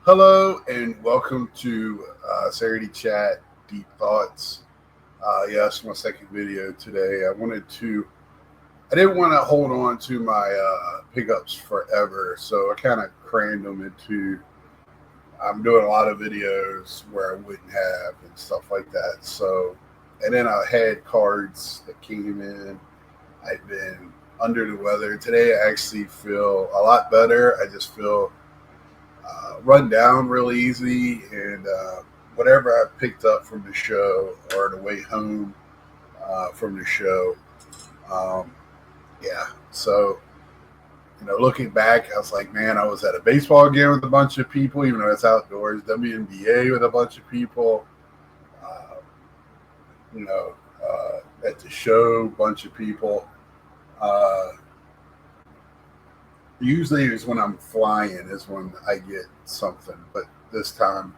Hello and welcome to Saturday Chat Deep Thoughts. Yes, my second video today. I didn't want to hold on to my pickups forever, so I kind of crammed them into. I'm doing a lot of videos where I wouldn't have and stuff like that. So, and then I had cards that came in. I've been under the weather. Today I actually feel a lot better. I just feel run down real easy, and whatever I picked up from the show or the way home from the show, um, yeah. So looking back, I was like, man, I was at a baseball game with a bunch of people, even though it's outdoors. WNBA with a bunch of people. Uh, you know, at the show, bunch of people. Uh, Usually, is when I'm flying is when I get something, but this time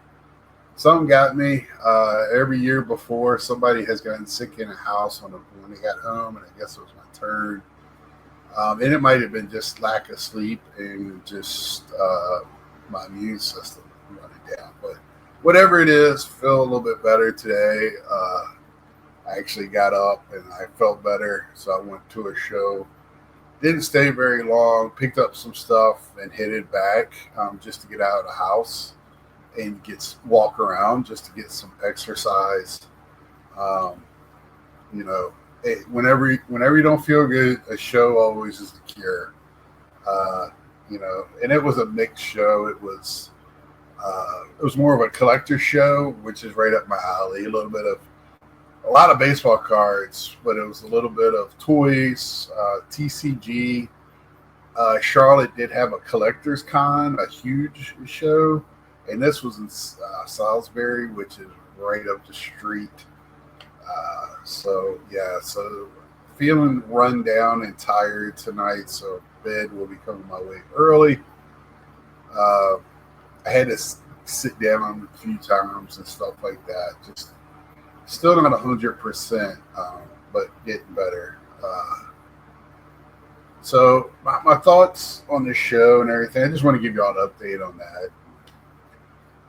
some got me. Every year before, somebody has gotten sick in a house when they got home, and I guess it was my turn. And it might have been just lack of sleep and just my immune system running down. But whatever it is, feel a little bit better today. I actually got up and I felt better, so I went to a show. Didn't stay very long. Picked up some stuff and headed back just to get out of the house and walk around just to get some exercise. Um, whenever you don't feel good, a show always is the cure. Uh, and it was a mixed show. It was more of a collector show, which is right up my alley. A lot of baseball cards, but it was a little bit of toys, TCG. Charlotte did have a collector's con, a huge show, and this was in Salisbury, which is right up the street. So feeling run down and tired tonight, so bed will be coming my way early. Uh, I had to sit down a few times and stuff like that. Just still not 100%, but getting better. So my thoughts on the show and everything. I just want to give you all an update on that.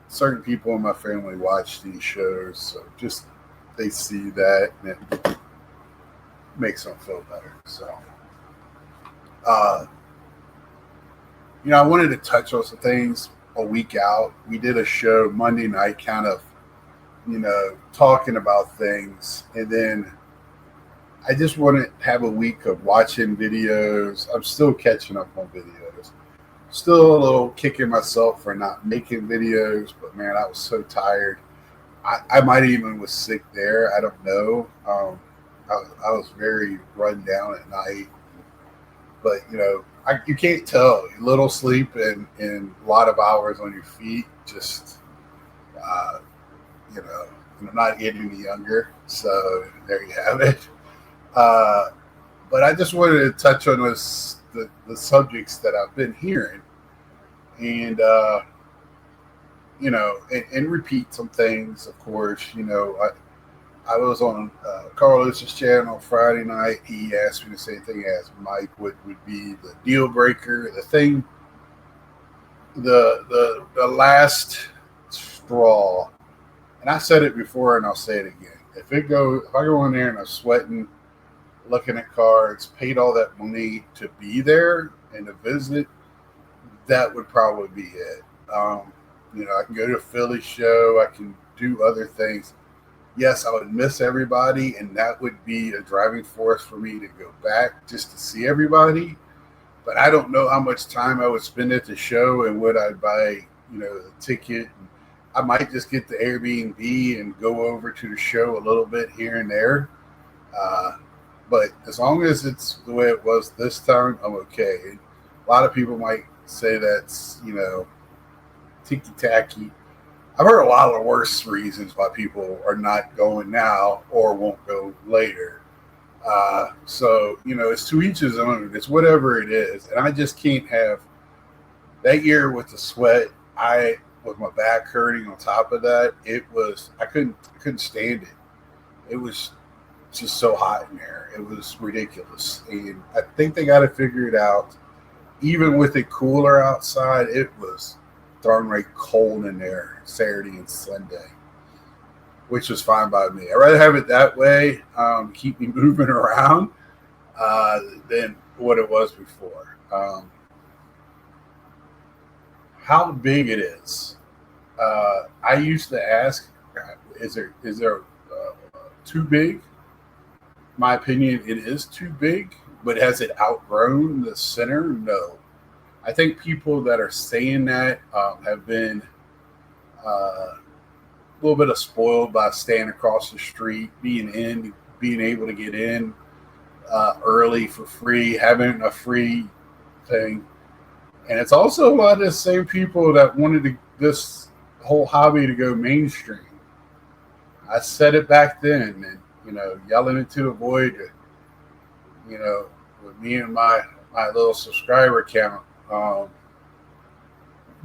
Certain people in my family watch these shows, so just they see that and it makes them feel better. So, uh, I wanted to touch on some things a week out. We did a show Monday night, kind of, talking about things, and then I just want to have a week of watching videos. I'm still catching up on videos. Still a little kicking myself for not making videos, but man, I was so tired. I might even was sick there. I don't know. I was very run down at night, but you can't tell. Little sleep and a lot of hours on your feet. Just uh, you know, I'm not getting any younger, so there you have it. Uh, but I just wanted to touch on the subjects that I've been hearing, and and repeat some things. Of course, I was on Carlos's channel Friday night. He asked me the same thing as Mike. What would be the deal breaker? The thing, the last straw. And I said it before, and I'll say it again. If I go in there and I'm sweating, looking at cards, paid all that money to be there and to visit, that would probably be it. I can go to a Philly show. I can do other things. Yes, I would miss everybody, and that would be a driving force for me to go back just to see everybody. But I don't know how much time I would spend at the show and would I buy, the ticket. I might just get the Airbnb and go over to the show a little bit here and there. But as long as it's the way it was this time, I'm okay. A lot of people might say that's, ticky tacky. I've heard a lot of worse reasons why people are not going now or won't go later. It's to each his own. It's whatever it is. And I just can't have that year with the sweat. With my back hurting on top of that, I couldn't stand it. It was just so hot in there. It was ridiculous. And I think they got to figure it out. Even with it cooler outside, it was darn right cold in there Saturday and Sunday, which was fine by me. I'd rather have it that way, keep me moving around, than what it was before. How big it is. I used to ask, is there too big? My opinion, it is too big, but has it outgrown the center? No. I think people that are saying that have been a little bit of spoiled by staying across the street, being able to get in early for free, having a free thing. And it's also a lot of the same people that wanted this whole hobby to go mainstream. I said it back then, and yelling into the void. With me and my little subscriber count.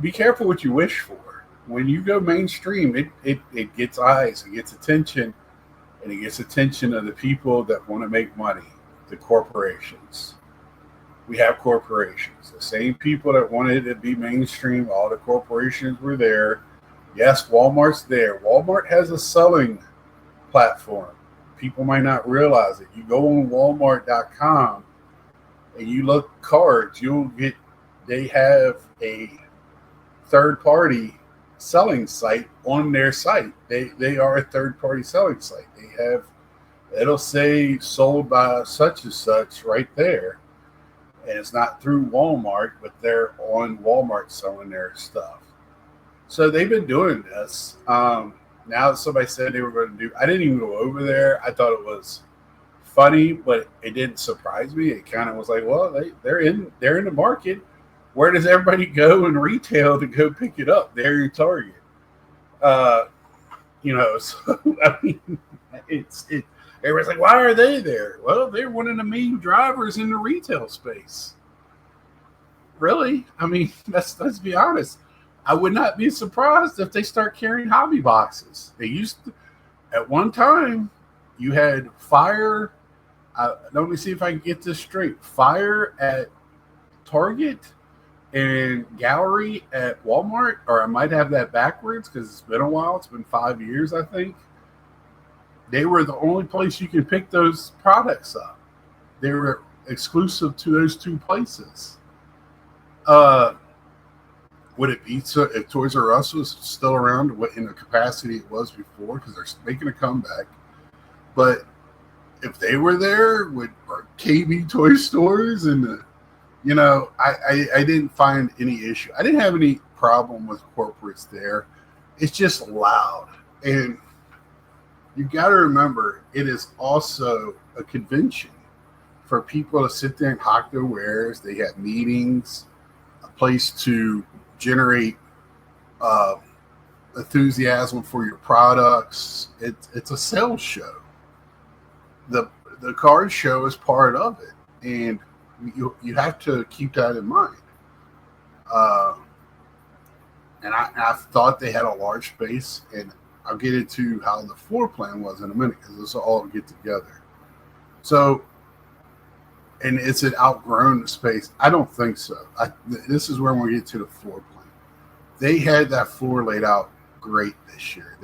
Be careful what you wish for. When you go mainstream, it gets eyes, it gets attention, and it gets attention of the people that want to make money, the corporations. We have corporations. The same people that wanted it to be mainstream, all the corporations were there. Yes, Walmart's there. Walmart has a selling platform. People might not realize it. You go on Walmart.com and you look cards, they have a third party selling site on their site. They are a third party selling site. It'll say sold by such and such right there. And it's not through Walmart, but they're on Walmart selling their stuff. So they've been doing this. Now that somebody said they were going to I didn't even go over there. I thought it was funny, but it didn't surprise me. It kind of was like, well, they're in the market. Where does everybody go in retail to go pick it up? They're in Target. So I mean, everybody's like, why are they there? Well, they're one of the main drivers in the retail space. Really? I mean, let's be honest. I would not be surprised if they start carrying hobby boxes. They used to, at one time, you had Fire. Let me see if I can get this straight. Fire at Target and Gallery at Walmart, or I might have that backwards because it's been a while. It's been 5 years, I think. They were the only place you could pick those products up. They were exclusive to those two places. Would it be so if Toys R Us was still around in the capacity it was before, because they're making a comeback? But if they were there with KB toy stores and I didn't find any issue. I didn't have any problem with corporates there. It's just loud. And you got to remember, it is also a convention for people to sit there and hawk their wares. They have meetings, a place to generate enthusiasm for your products. It's a sales show. The card show is part of it, and you have to keep that in mind. And I thought they had a large space, and I'll get into how the floor plan was in a minute because this will all get together. So, and is it outgrown the space? I don't think so. This is where we get to the floor plan. They had that floor laid out great this year.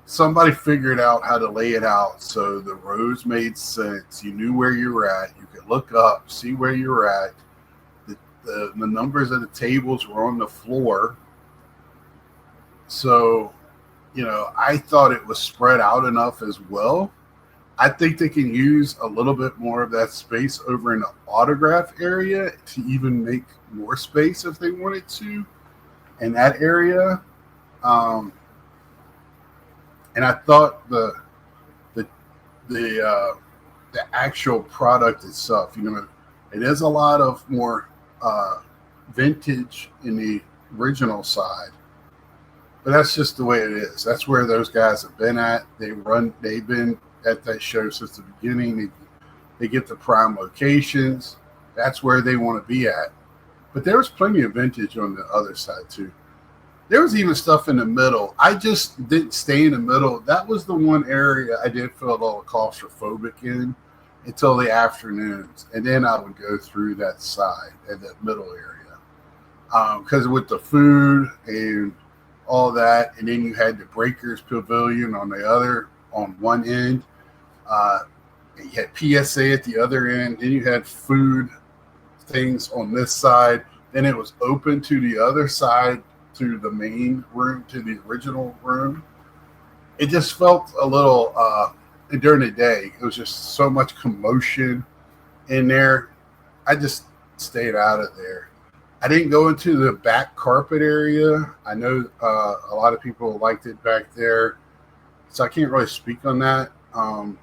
Somebody figured out how to lay it out so the rows made sense. You knew where you were at. You could look up, see where you were at. The numbers of the tables were on the floor. So, I thought it was spread out enough as well. I think they can use a little bit more of that space over in the autograph area to even make more space if they wanted to in that area. And I thought the actual product itself, it is a lot of more vintage in the original side, but that's just the way it is. That's where those guys have been at. They've been at that show since the beginning. They get the prime locations. That's where they want to be at. But there was plenty of vintage on the other side too. There was even stuff in the middle. I just didn't stay in the middle. That was the one area I did feel a little claustrophobic in until the afternoons. And then I would go through that side and that middle area. because with the food and all that, and then you had the Breakers Pavilion on one end. You had PSA at the other end. Then you had food things on this side. Then it was open to the other side, to the main room, to the original room. It just felt a little, during the day, it was just so much commotion in there. I just stayed out of there. I didn't go into the back carpet area. I know a lot of people liked it back there, so I can't really speak on that. I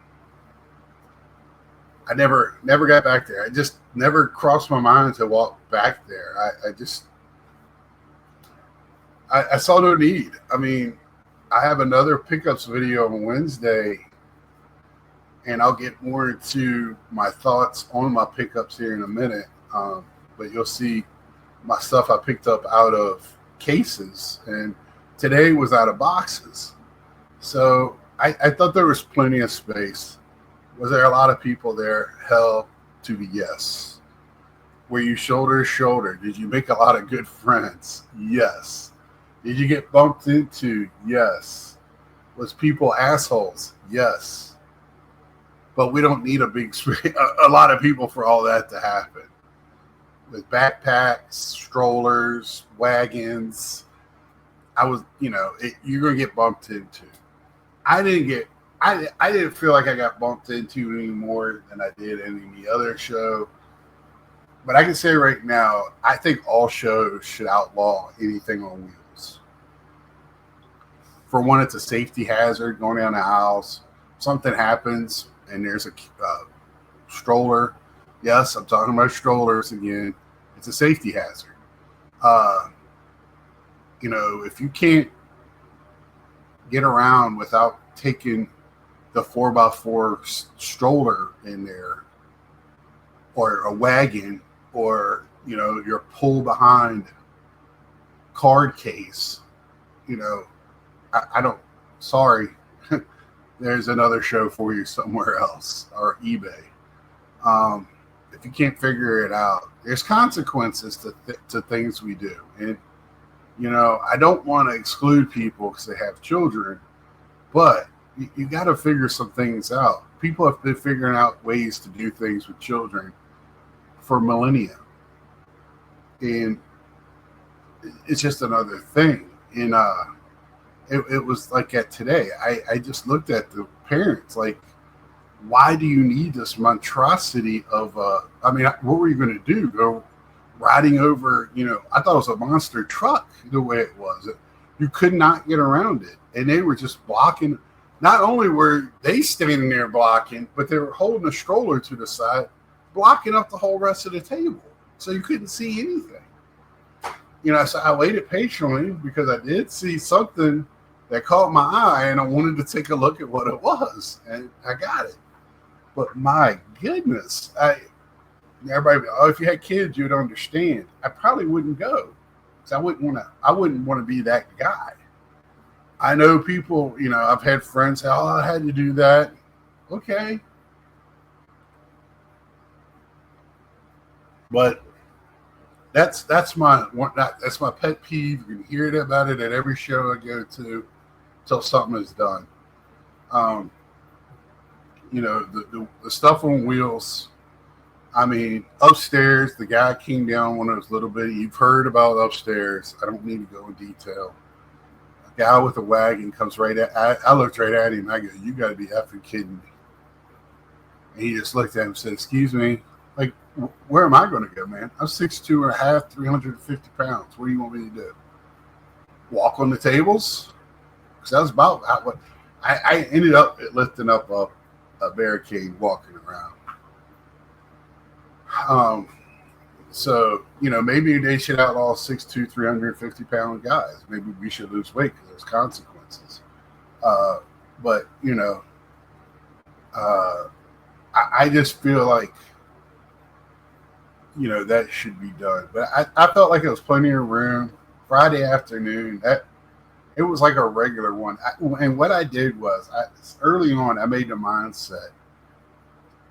never got back there. I just never crossed my mind to walk back there. I saw no need. I mean, I have another pickups video on Wednesday, and I'll get more into my thoughts on my pickups here in a minute. But you'll see my stuff I picked up out of cases, and today was out of boxes. So I thought there was plenty of space. Was there a lot of people there? Hell to the yes. Were you shoulder to shoulder? Did you make a lot of good friends? Yes. Did you get bumped into? Yes. Was people assholes? Yes. But we don't need a lot of people for all that to happen. With backpacks, strollers, wagons, you're going to get bumped into. I didn't feel like I got bumped into any more than I did in any other show. But I can say right now, I think all shows should outlaw anything on wheels. For one, it's a safety hazard going down the aisles. Something happens and there's a stroller. Yes, I'm talking about strollers again. It's a safety hazard. If you can't get around without taking the 4x4 stroller in there, or a wagon, or your pull behind card case, I don't. Sorry, there's another show for you somewhere else, or eBay. If you can't figure it out, there's consequences to things we do, and I don't want to exclude people because they have children, but you got to figure some things out. People have been figuring out ways to do things with children for millennia, and it's just another thing. And it was like at today, I just looked at the parents like, why do you need this monstrosity of what were you going to do? Go riding over, I thought it was a monster truck the way it was. You could not get around it. And they were just blocking. Not only were they standing there blocking, but they were holding a stroller to the side, blocking up the whole rest of the table. So you couldn't see anything. So I waited patiently because I did see something that caught my eye and I wanted to take a look at what it was. And I got it. But my goodness, everybody, if you had kids, you'd understand. I probably wouldn't go because I wouldn't want to be that guy. I know people, I've had friends say, "Oh, I had to do that." Okay, but that's my pet peeve. You can hear about it at every show I go to until something is done. The stuff on wheels. I mean, upstairs, the guy came down one of those little bitty. You've heard about upstairs. I don't need to go in detail. A guy with a wagon comes right at. I looked right at him. I go, "You got to be effing kidding me!" And he just looked at him and said, "Excuse me, like, where am I going to go, man? I'm 6'2" and a half, 350 pounds. What do you want me to do? Walk on the tables?" Because that was about what I ended up lifting up a barricade, walking around. So, maybe they should outlaw 6'2", 350-pound guys. Maybe we should lose weight because there's consequences. But, I just feel like, that should be done. But I felt like it was plenty of room. Friday afternoon, it was like a regular one. And what I did was, early on, I made the mindset.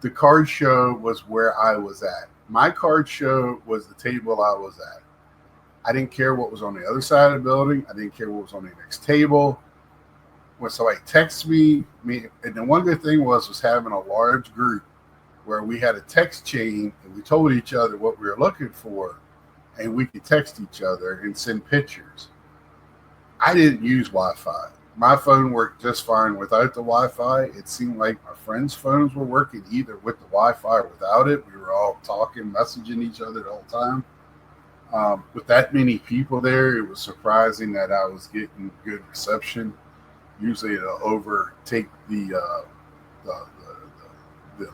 The card show was where I was at. My card show was the table I was at. I didn't care what was on the other side of the building. I didn't care what was on the next table. When somebody texts me, and the one good thing was having a large group where we had a text chain and we told each other what we were looking for, and we could text each other and send pictures. I didn't use Wi-Fi. My phone worked just fine without the Wi-Fi. It seemed like my friends' phones were working either with the Wi-Fi or without it. We were all talking, messaging each other the whole time. With that many people there, it was surprising that I was getting good reception. Usually it'll overtake the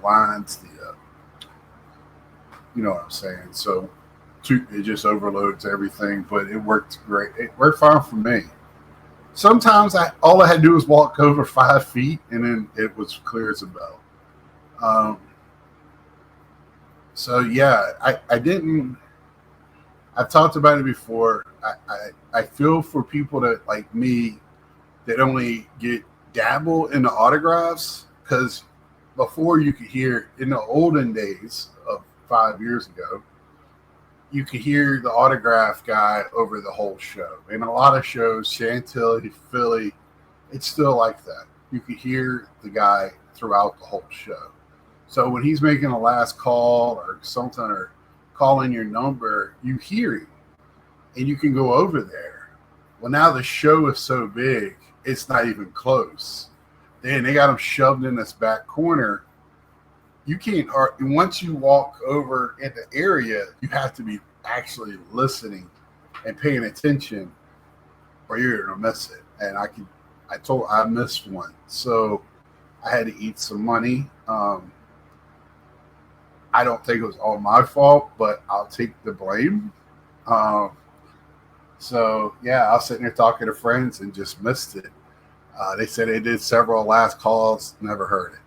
lines, you know what I'm saying. So it just overloads everything, but it worked great. It worked fine for me. Sometimes all I had to do was walk over 5 feet, and then it was clear as a bell. So yeah, I didn't. I've talked about it before. I feel for people that like me that only dabble in the autographs, because before you could hear in the olden days of 5 years ago, you could hear the autograph guy over the whole show. In a lot of shows, Chantilly, Philly, it's still like that. You could hear the guy throughout the whole show. So when he's making a last call or something, or calling your number, you hear him and you can go over there. Well, now the show is so big, it's not even close. Then they got him shoved in this back corner. You can't, once you walk over in the area, you have to be actually listening and paying attention, or you're gonna miss it. And I missed one, so I had to eat some money. I don't think it was all my fault, but I'll take the blame. So yeah, I was sitting there talking to friends and just missed it. They said they did several last calls, never heard it.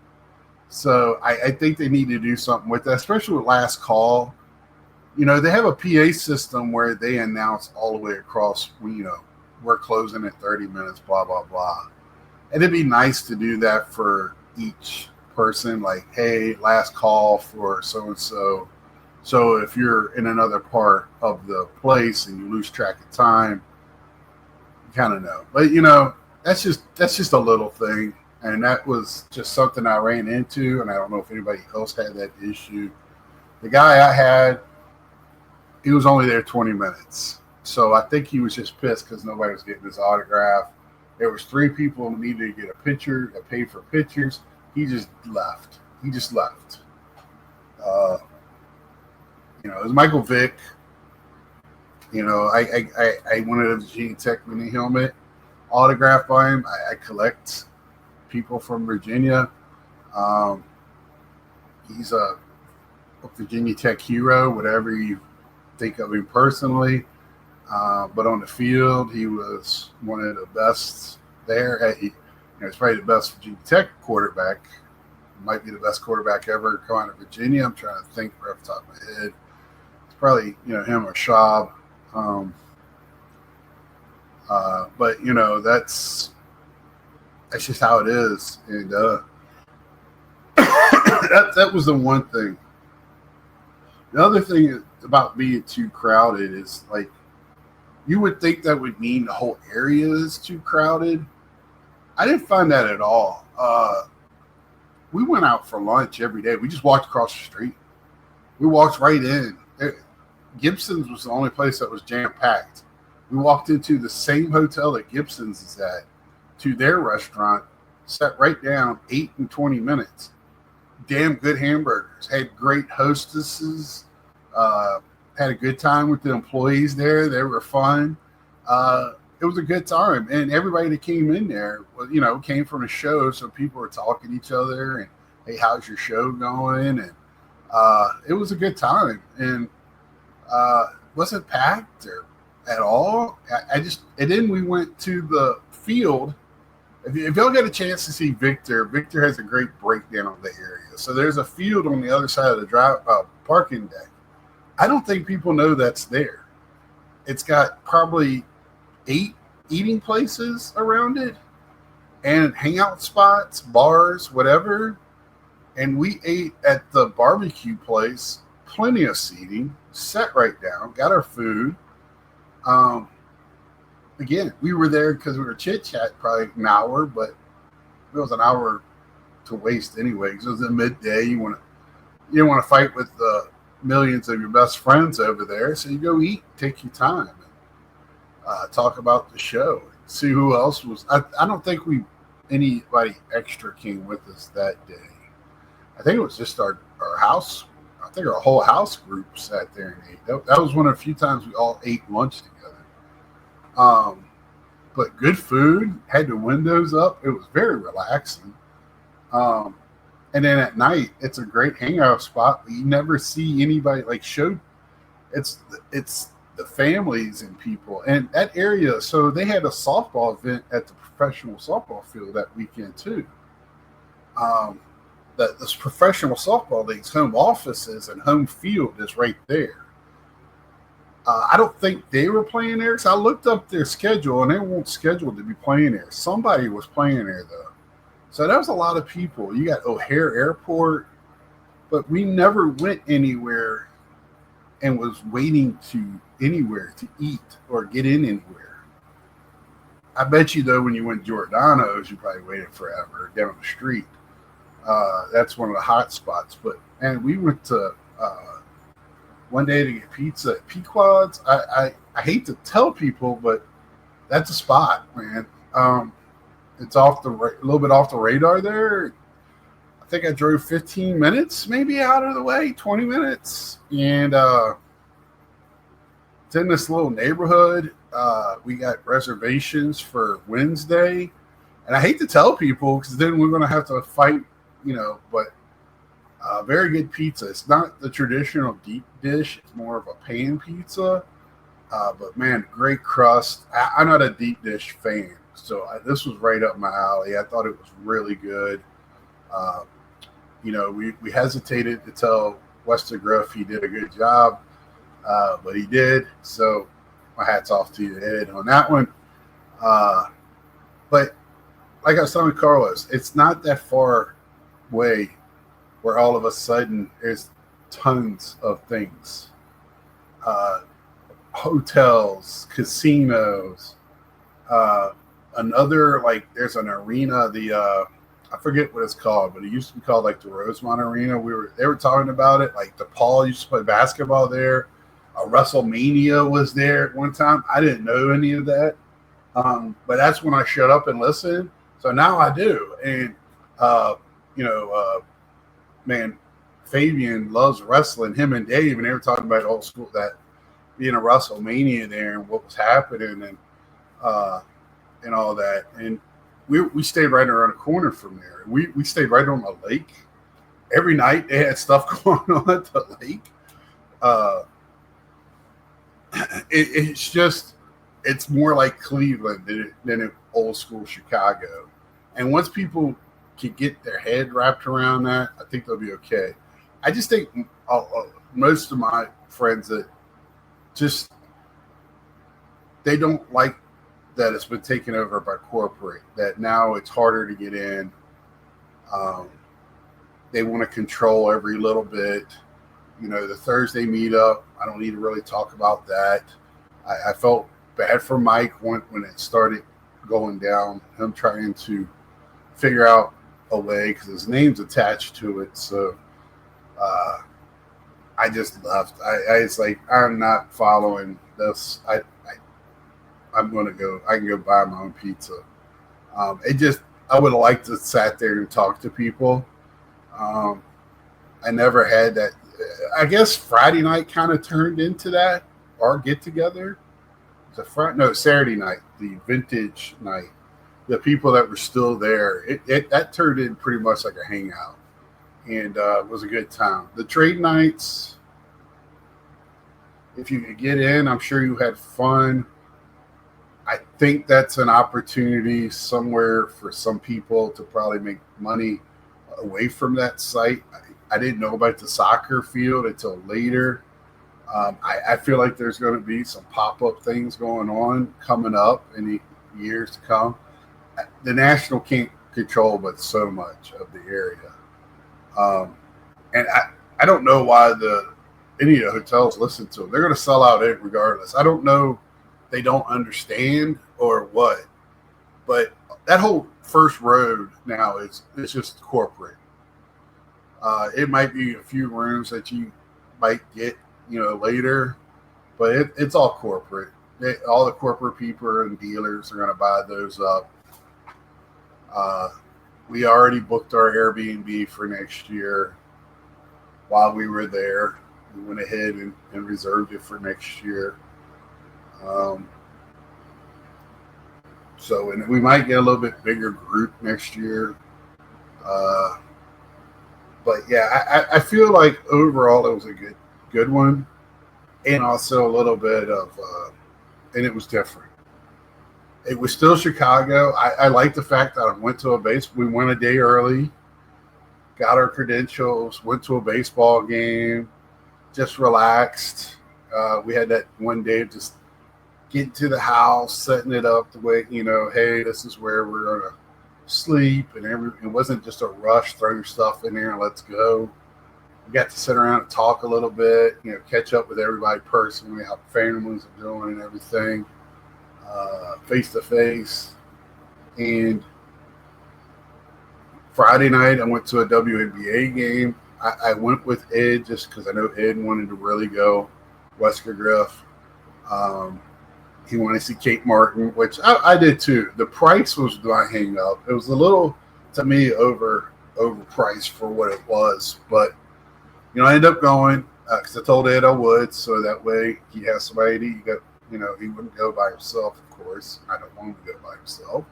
So I think they need to do something with that, especially with last call. You know, they have a PA system where they announce all the way across, you know, we're closing in 30 minutes, blah, blah, blah. And it'd be nice to do that for each person, like, hey, last call for so-and-so. So if you're in another part of the place and you lose track of time, you kind of know. But, you know, that's just a little thing. And that was just something I ran into, and I don't know if anybody else had that issue. The guy I had, he was only there 20 minutes. So I think he was just pissed because nobody was getting his autograph. There was 3 people who needed to get a picture, that paid for pictures. He just left. You know, it was Michael Vick. You know, I wanted a Virginia Tech mini helmet autographed by him. I collect people from Virginia. He's a Virginia Tech hero, whatever you think of him personally. But on the field, he was one of the best there. He's probably the best Virginia Tech quarterback. Might be the best quarterback ever come out of Virginia. I'm trying to think right off the top of my head. It's probably, you know, him or Schaub. But, you know, that's just how it is. And that was the one thing. The other thing about being too crowded is, like, you would think that would mean the whole area is too crowded. I didn't find that at all. We went out for lunch every day. We just walked across the street. We walked right in. Gibson's was the only place that was jam-packed. We walked into the same hotel that Gibson's is at, to their restaurant, sat right down, 8 and 20 minutes. Damn good hamburgers. Had great hostesses. Had a good time with the employees there. They were fun. It was a good time. And everybody that came in there, you know, came from a show, so people were talking to each other and, hey, how's your show going? And it was a good time. And wasn't packed or at all. And then we went to the field. If y'all get a chance to see Victor has a great breakdown of the area. So there's a field on the other side of the parking deck. I don't think people know that's there. It's got probably 8 eating places around it and hangout spots, bars, whatever. And we ate at the barbecue place, plenty of seating, sat right down, got our food. Um, Again, we were there because we were chit chat probably an hour, but it was an hour to waste anyway. Because it was at midday. You don't want to fight with the millions of your best friends over there, so you go eat, take your time, and talk about the show, see who else was. I don't think anybody extra came with us that day. I think it was just our house. I think our whole house group sat there and ate. That was one of the few times we all ate lunch together. Um, but good food, had the windows up. It was very relaxing. Um, and then at night, it's a great hangout spot. But you never see anybody like show. It's the families and people and that area. So they had a softball event at the professional softball field that weekend too. Um, that this professional softball league's home offices and home field is right there. I don't think they were playing there because I looked up their schedule and they weren't scheduled to be playing there. Somebody was playing there though, so that was a lot of people. You got O'Hare Airport, but we never went anywhere and was waiting to anywhere to eat or get in anywhere. I bet you though, when you went to Giordano's, you probably waited forever down the street. That's one of the hot spots. But and we went to one day to get pizza at Pequod's. I hate to tell people, but that's a spot, man. It's a little bit off the radar there. I think I drove 15 minutes maybe out of the way, 20 minutes, and it's in this little neighborhood. We got reservations for Wednesday, and I hate to tell people because then we're going to have to fight, but very good pizza. It's not the traditional deep dish. It's more of a pan pizza, but man, great crust. I'm not a deep dish fan, so this was right up my alley. I thought it was really good. Uh, we hesitated to tell Wester Gruff he did a good job, but he did. So my hat's off to you, Ed, on that one. But like I was telling Carlos, it's not that far away where all of a sudden there's tons of things. Hotels, casinos, another, like, there's an arena, I forget what it's called, but it used to be called like the Rosemont Arena. They were talking about it. Like DePaul used to play basketball there. WrestleMania was there at one time. I didn't know any of that, but that's when I shut up and listened. So now I do. And man, Fabian loves wrestling. Him and Dave, and they were talking about old school, that being a WrestleMania there and what was happening and all that. And we stayed right around the corner from there. We stayed right on the lake. Every night they had stuff going on at the lake. It's more like Cleveland than old school Chicago. And once people can get their head wrapped around that, I think they'll be okay. I just think most of my friends that just, they don't like that it's been taken over by corporate, that now it's harder to get in. They want to control every little bit. The Thursday meetup, I don't need to really talk about that. I felt bad for Mike when it started going down, him trying to figure out a way because his name's attached to it. So I just left. I was like, I'm not following this. I'm going to go. I can go buy my own pizza. I would have liked to sat there and talk to people. I never had that. I guess Friday night kind of turned into that, our get together. Saturday night, the vintage night. The people that were still there, that turned in pretty much like a hangout, and it was a good time. The trade nights, if you could get in, I'm sure you had fun. I think that's an opportunity somewhere for some people to probably make money away from that site. I didn't know about the soccer field until later. I feel like there's going to be some pop-up things going on coming up in the years to come. The National can't control but so much of the area. And I don't know why any of the hotels listen to them. They're going to sell out it regardless. I don't know they don't understand or what. But that whole first road now is it's just corporate. It might be a few rooms that you might get, later, but it's all corporate. All the corporate people and dealers are going to buy those up. We already booked our Airbnb for next year. While we were there, we went ahead and reserved it for next year. And we might get a little bit bigger group next year. But yeah, I feel like overall it was a good one, and also a little bit of, and it was different. It was still Chicago. I like the fact that I went to a base. We went a day early, got our credentials, went to a baseball game, just relaxed. We had that one day of just getting to the house, setting it up the way, hey, this is where we're going to sleep. And it wasn't just a rush, throw your stuff in there and let's go. We got to sit around and talk a little bit, catch up with everybody personally, how families are doing and everything, face to face. And Friday night, I went to a WNBA game. I went with Ed just because I know Ed wanted to really go. Wesker Griff. He wanted to see Kate Martin, which I did too. The price was my hang up. It was a little, to me, overpriced for what it was. But, I ended up going because I told Ed I would, so that way he has somebody to go. He wouldn't go by himself, of course. I don't want him to go by himself.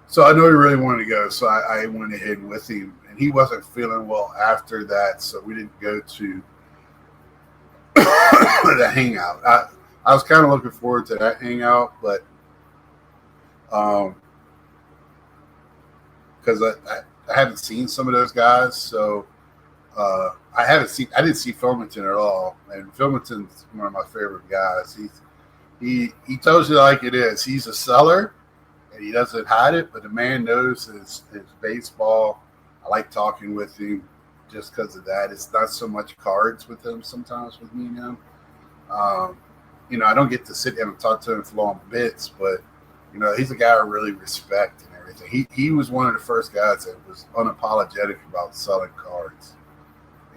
So I know he really wanted to go, so I went ahead with him. And he wasn't feeling well after that, so we didn't go to the hangout. I was kind of looking forward to that hangout, but because I haven't seen some of those guys, so I didn't see Filmington at all, and Filmington's one of my favorite guys. He tells you like it is. He's a seller, and he doesn't hide it, but the man knows his baseball. I like talking with him just because of that. It's not so much cards with him sometimes with me and him. I don't get to sit down and talk to him for long bits, but, he's a guy I really respect and everything. He was one of the first guys that was unapologetic about selling cards,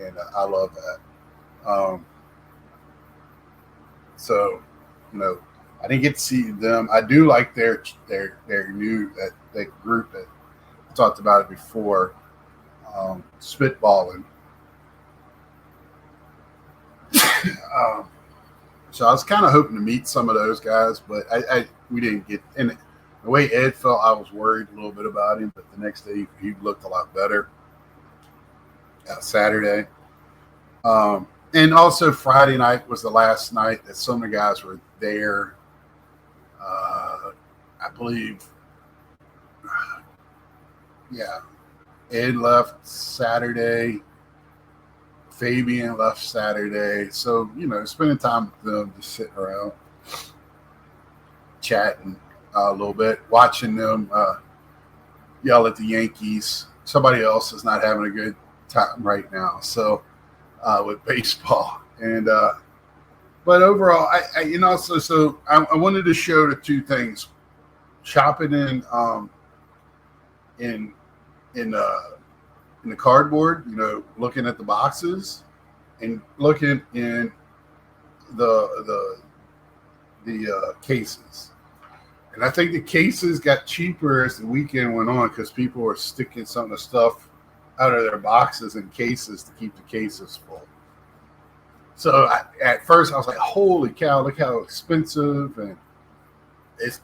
and I love that. I didn't get to see them. I do like their new that group that I talked about it before, spitballing. So I was kind of hoping to meet some of those guys, but we didn't get. And the way Ed felt, I was worried a little bit about him. But the next day, he looked a lot better. Saturday, and also Friday night was the last night that some of the guys were there. I believe, Ed left Saturday. Fabian left Saturday. So, spending time with them, just sitting around, chatting a little bit, watching them yell at the Yankees. Somebody else is not having a good time right now. So, with baseball. And, but overall, I wanted to show the two things. Shopping in the cardboard, looking at the boxes and looking in the cases. And I think the cases got cheaper as the weekend went on because people were sticking some of the stuff out of their boxes in cases to keep the cases full. So at first I was like, holy cow, look how expensive. And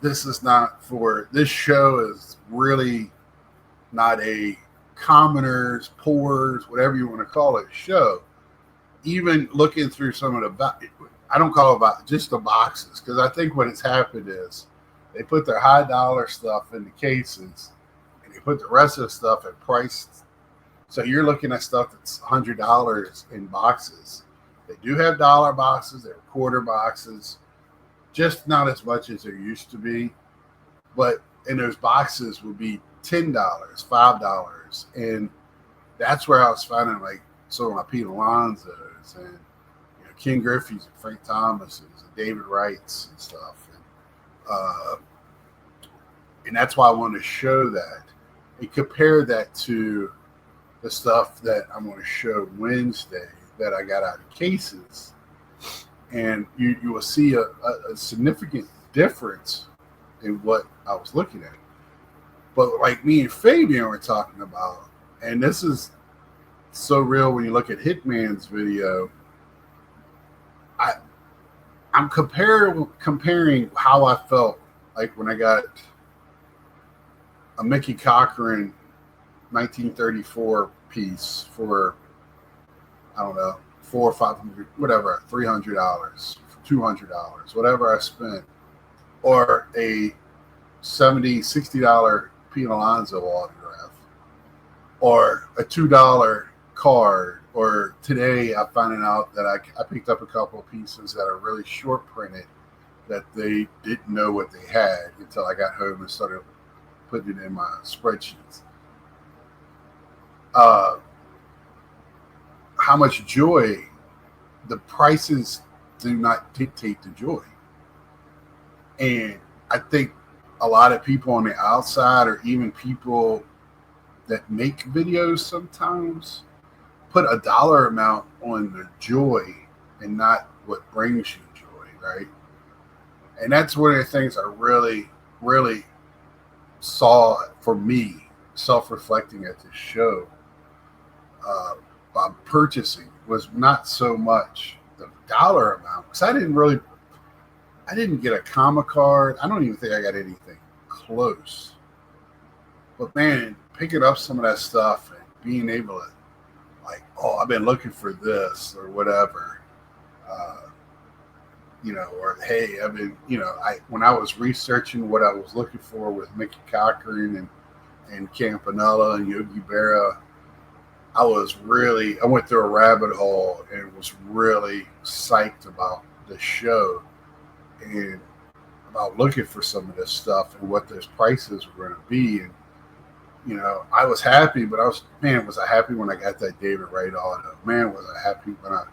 this show is really not a commoners, poors, whatever you want to call it, show. Even looking through some of I don't call it just the boxes, because I think what has happened is they put their high dollar stuff in the cases and they put the rest of the stuff at price. So you're looking at stuff that's $100 in boxes. They do have dollar boxes, they're quarter boxes, just not as much as there used to be. But in those boxes would be $10, $5. And that's where I was finding like some of my Pete Alonsos and Ken Griffey's and Frank Thomas's and David Wright's and stuff. And that's why I want to show that and compare that to the stuff that I'm going to show Wednesday that I got out of cases. And you will see a significant difference in what I was looking at. But like me and Fabian were talking about, and this is so real when you look at Hitman's video, I'm comparing how I felt like when I got a Mickey Cochran 1934 piece for, I don't know, $400 or $500, whatever, $300, $200, whatever I spent, or a $70-$60 Pete Alonso autograph, or a $2 card, or today I'm finding out that I picked up a couple of pieces that are really short printed that they didn't know what they had until I got home and started putting it in my spreadsheets. How much joy, the prices do not dictate the joy. And I think a lot of people on the outside, or even people that make videos sometimes, put a dollar amount on the joy and not what brings you joy, right? And that's one of the things I really, really saw for me, self-reflecting at this show, by purchasing, was not so much the dollar amount, because I didn't get a comma card. I don't even think I got anything close. But man, picking up some of that stuff and being able to, like, oh, I've been looking for this or whatever, or hey, I've been, when I was researching what I was looking for with Mickey Cochran and Campanella and Yogi Berra, I went through a rabbit hole and was really psyched about the show and about looking for some of this stuff and what those prices were going to be. And, I was happy, but was I happy when I got that David Wright auto? Man, was I happy when I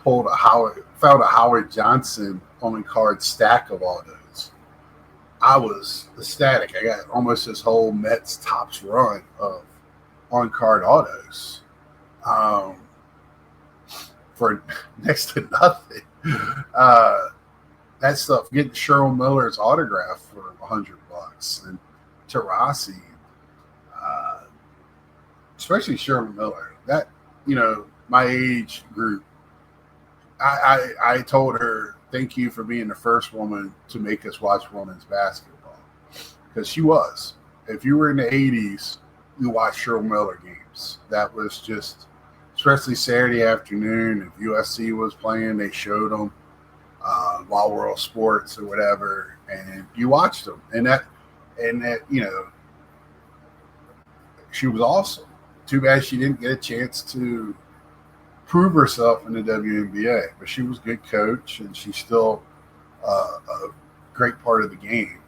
found a Howard Johnson on card stack of autos. I was ecstatic. I got almost this whole Mets Topps run of on-card autos for next to nothing. That stuff, getting Cheryl Miller's autograph for $100, and Tarasi, especially Cheryl Miller. That, my age group, I told her, thank you for being the first woman to make us watch women's basketball, because she was. If you were in the 80s, you watched Cheryl Miller games. That was just, especially Saturday afternoon, if USC was playing, they showed them Wild World Sports or whatever, and you watched them. And that, she was awesome. Too bad she didn't get a chance to prove herself in the WNBA, but she was a good coach, and she's still a great part of the game.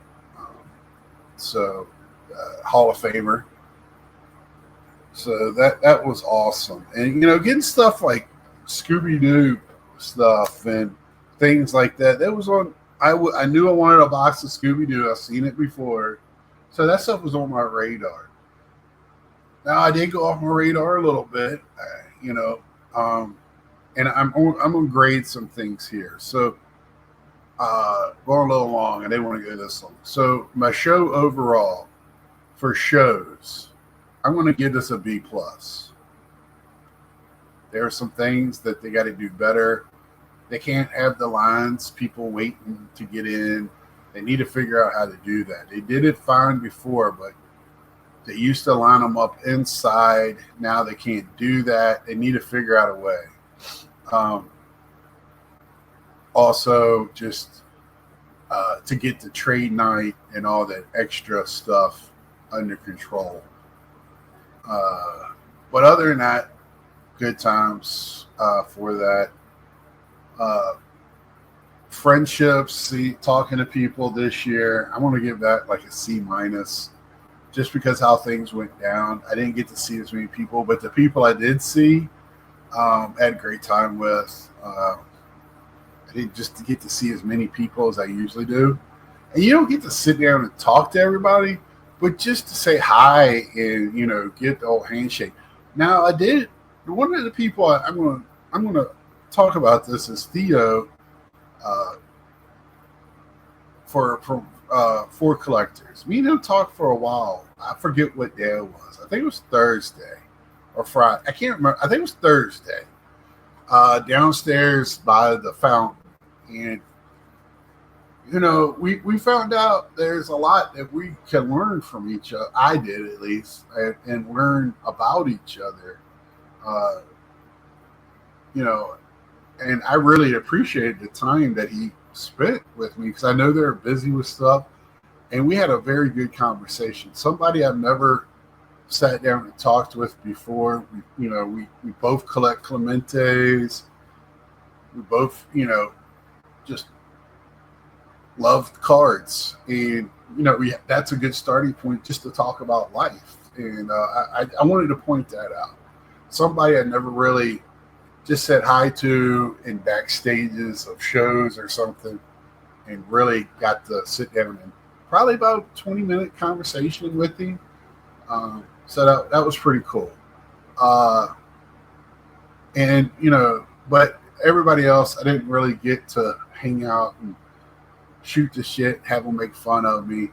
Hall of Famer. So that was awesome. And, getting stuff like Scooby-Doo stuff and things like that, that was on, I knew I wanted a box of Scooby-Doo. I've seen it before. So that stuff was on my radar. Now, I did go off my radar a little bit, and I'm going to grade some things here. So going a little long, I didn't want to go this long. So my show overall for shows, I'm going to give this a B+. There are some things that they got to do better. They can't have the lines, people waiting to get in. They need to figure out how to do that. They did it fine before, but they used to line them up inside. Now they can't do that. They need to figure out a way. Also, just to get the trade night and all that extra stuff under control. But other than that, good times for that. Friendships, talking to people this year, I want to give that like a C-, just because how things went down. I didn't get to see as many people, but the people I did see, had a great time with. I didn't just get to see as many people as I usually do. And you don't get to sit down and talk to everybody, but just to say hi and get the old handshake. Now I did. One of the people I'm gonna talk about this is Theo uh, for collectors. Me and him talked for a while. I forget what day it was. I think it was Thursday or Friday. I can't remember. I think it was Thursday. Downstairs by the fountain, and we found out there's a lot that we can learn from each other. I did, at least, and learn about each other. Uh, you know, and I really appreciated the time that he spent with me because I know they're busy with stuff, and we had a very good conversation. Somebody I've never sat down and talked with before. We both collect Clementes. We both, just love cards, and that's a good starting point just to talk about life. And I wanted to point that out. Somebody I never really just said hi to in backstages of shows or something, and really got to sit down and probably about 20-minute conversation with him. So that was pretty cool. Uh, and but everybody else, I didn't really get to hang out and shoot the shit, have them make fun of me,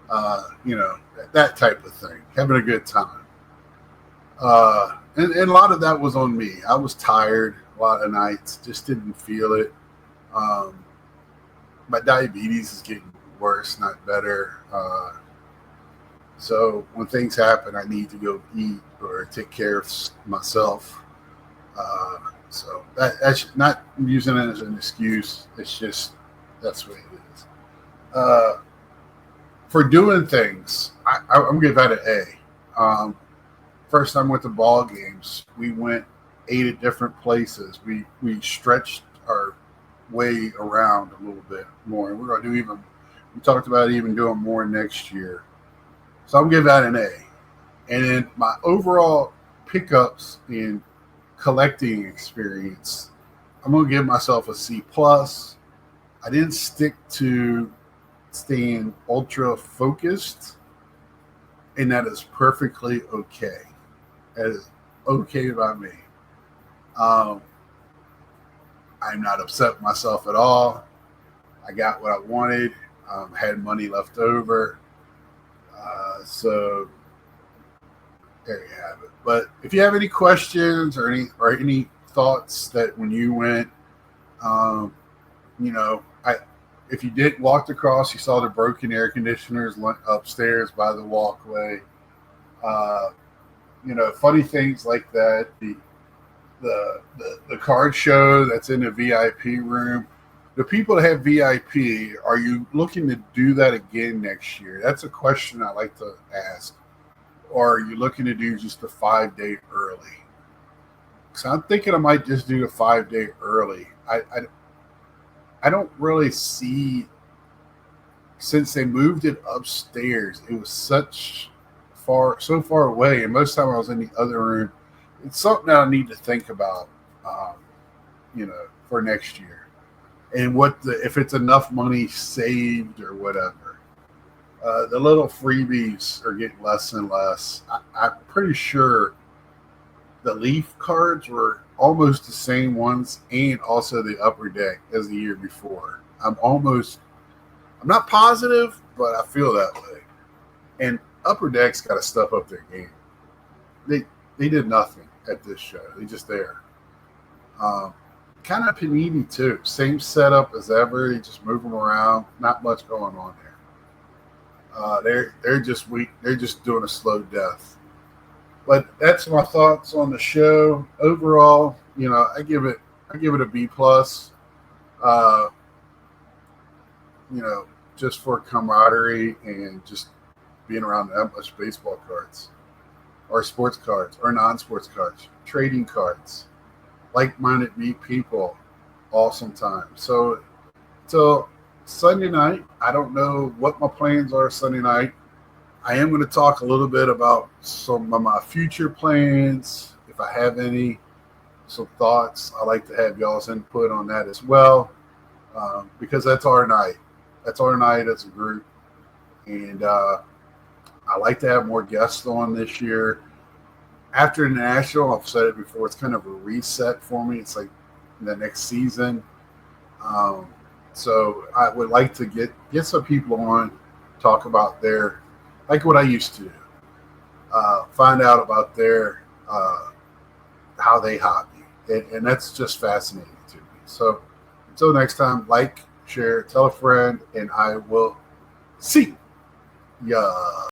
that type of thing, having a good time. And a lot of that was on me. I was tired a lot of nights, just didn't feel it. Um, my diabetes is getting worse, not better. So when things happen, I need to go eat or take care of myself. So that's not using it as an excuse. It's just that's what it is. For doing things, I'm gonna give that an A. First time with the ball games, we went 8 at different places. We stretched our way around a little bit more, and we're gonna do even. We talked about even doing more next year. So I'm gonna give that an A. And then my overall pickups in collecting experience, I'm gonna give myself a C plus. I didn't stick to staying ultra focused, and that is perfectly okay. That is okay by me. Um, I'm not upset with myself at all. I got what I wanted. Had money left over. So there you have it. But if you have any questions or any thoughts that when you went, I if you did walked across, you saw the broken air conditioners upstairs by the walkway. Uh, funny things like that. The card show that's in the VIP room. The people that have VIP, are you looking to do that again next year? That's a question I like to ask. Or are you looking to do just a 5-day early? So I'm thinking I might just do a 5-day early. I don't really see, since they moved it upstairs, it was so far away, and most of the time I was in the other room. It's something that I need to think about, um, for next year, and if it's enough money saved or whatever. The little freebies are getting less and less. I'm pretty sure the Leaf cards were almost the same ones, and also the Upper Deck as the year before. I'm not positive, but I feel that way. And Upper Deck's got to step up their game. They did nothing at this show. They just there. Kind of Panini too. Same setup as ever. They just move them around. Not much going on there. They're just weak. They're just doing a slow death. But that's my thoughts on the show overall. I give it a B plus. Uh, just for camaraderie and just being around that much baseball cards or sports cards or non-sports cards, trading cards, like-minded people, awesome time. So till Sunday night, I don't know what my plans are Sunday night. I am going to talk a little bit about some of my future plans, if I have any, some thoughts. I like to have y'all's input on that as well. because that's our night. That's our night as a group. And I like to have more guests on this year. After the National, I've said it before, it's kind of a reset for me. It's like the next season. Um, so I would like to get some people on, talk about their, like what I used to do, find out about their how they hobby, and that's just fascinating to me. So until next time, like, share, tell a friend, and I will see ya.